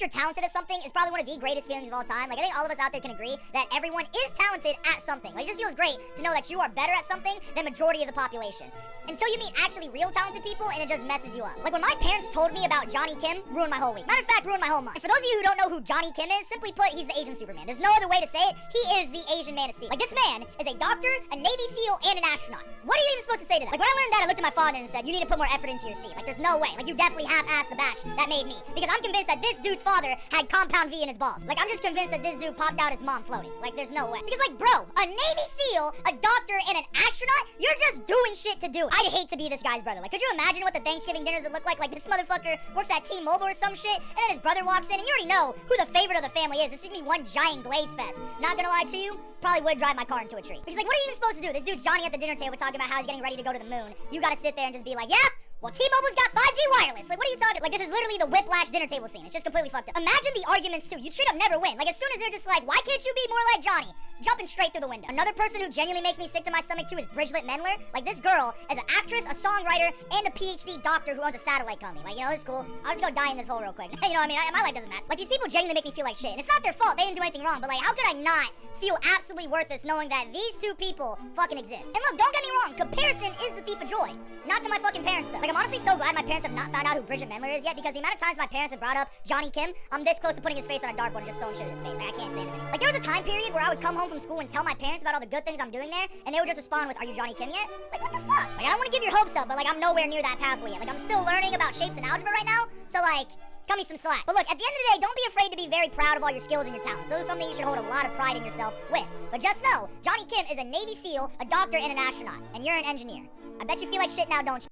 you're talented at something is probably one of the greatest feelings of all time. Like, I think all of us out there can agree that everyone is talented at something. Like, it just feels great to know that you are better at something than majority of the population. Until you meet actually real talented people, and it just messes you up. Like, when my parents told me about Johnny Kim, ruined my whole week. Matter of fact, ruined my whole month. And for those of you who don't know who Johnny Kim is, simply put, he's the Asian Superman. There's no other way to say it. He is the Asian Man of Steel. Like, this man is a doctor, a Navy SEAL, and an astronaut. What are you even supposed to say to that? Like, when I learned that, I looked at my father and said, you need to put more effort into your seat. Like, there's no way. Like, you definitely half-assed the batch that made me. Because I'm convinced that this dude's father had compound V in his balls. Like, I'm just convinced that this dude popped out his mom floating. Like, there's no way. Because, like, bro, a Navy SEAL, a doctor, and an astronaut, you're just doing shit to do it. I'd hate to be this guy's brother. Like, could you imagine what the Thanksgiving dinners would look like? Like, this motherfucker works at T-Mobile or some shit, and then his brother walks in, and you already know who the favorite of the family is. It's just gonna be one giant Glades fest. Not gonna lie to you, probably would drive my car into a tree. Because, like, what are you even supposed to do? This dude's Johnny at the dinner table talking about how he's getting ready to go to the moon. You gotta sit there and just be like, yeah? Well, T-Mobile's got 5G wireless. Like, what are you talking? Like, this is literally the Whiplash dinner table scene. It's just completely fucked up. Imagine the arguments, too. You straight up never win. Like, as soon as they're just like, why can't you be more like Johnny? Jumping straight through the window. Another person who genuinely makes me sick to my stomach, too, is Bridget Mendler. Like, this girl is an actress, a songwriter, and a PhD doctor who owns a satellite company. Like, you know, it's cool. I'll just go die in this hole real quick. You know what I mean? My life doesn't matter. Like, these people genuinely make me feel like shit. And it's not their fault. They didn't do anything wrong. But, like, how could I not feel absolutely worthless knowing that these two people fucking exist? And look, don't get me wrong. Comparison is the thief of joy. Not to my fucking parents, though. Like, I'm honestly so glad my parents have not found out who Bridget Mendler is yet, because the amount of times my parents have brought up Johnny Kim, I'm this close to putting his face on a dartboard and just throwing shit in his face. Like, I can't say anything. Like, there was a time period where I would come home from school and tell my parents about all the good things I'm doing there, and they would just respond with, are you Johnny Kim yet? Like, what the fuck? Like, I don't want to give your hopes up, but, like, I'm nowhere near that pathway yet. Like, I'm still learning about shapes and algebra right now, so, like, cut me some slack. But look, at the end of the day, don't be afraid to be very proud of all your skills and your talents. Those are something you should hold a lot of pride in yourself with. But just know, Johnny Kim is a Navy SEAL, a doctor, and an astronaut, and you're an engineer. I bet you feel like shit now, don't you?